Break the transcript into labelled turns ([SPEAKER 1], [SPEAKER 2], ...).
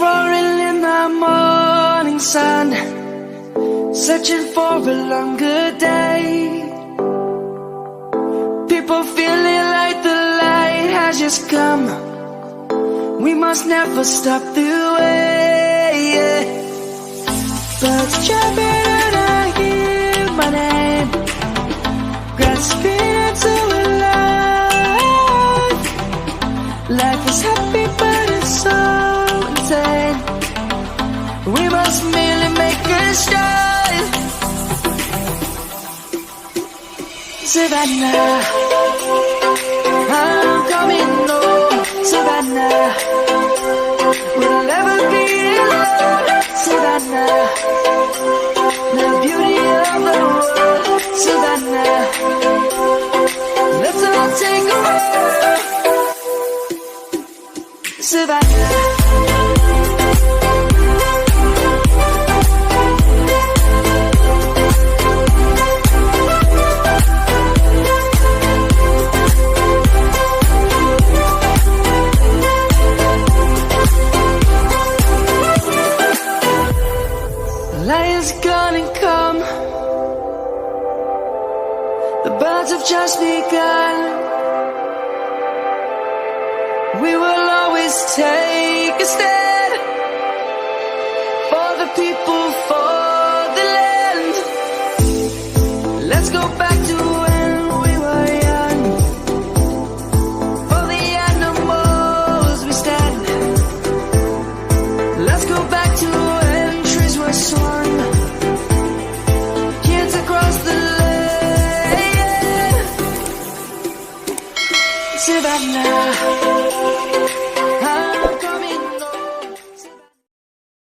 [SPEAKER 1] roaring in the morning sun, searching for a longer day. People feeling like the light has just come. We must never stop the way. Birds chirping and I hear my name, grasping into a life. Life is happy but it's so insane. We must merely make a start. Savannah, I'm coming home. Savannah, we'll never be alone. Savannah, the beauty of the world. Savannah, let's all take a walk. Savannah. Light is gonna come. The birds have just begun. We will always take a stand for the people, for the land. Let's go back to when we were young. For the animals we stand. Let's go back to when trees were swung. Kids across the land. Savannah.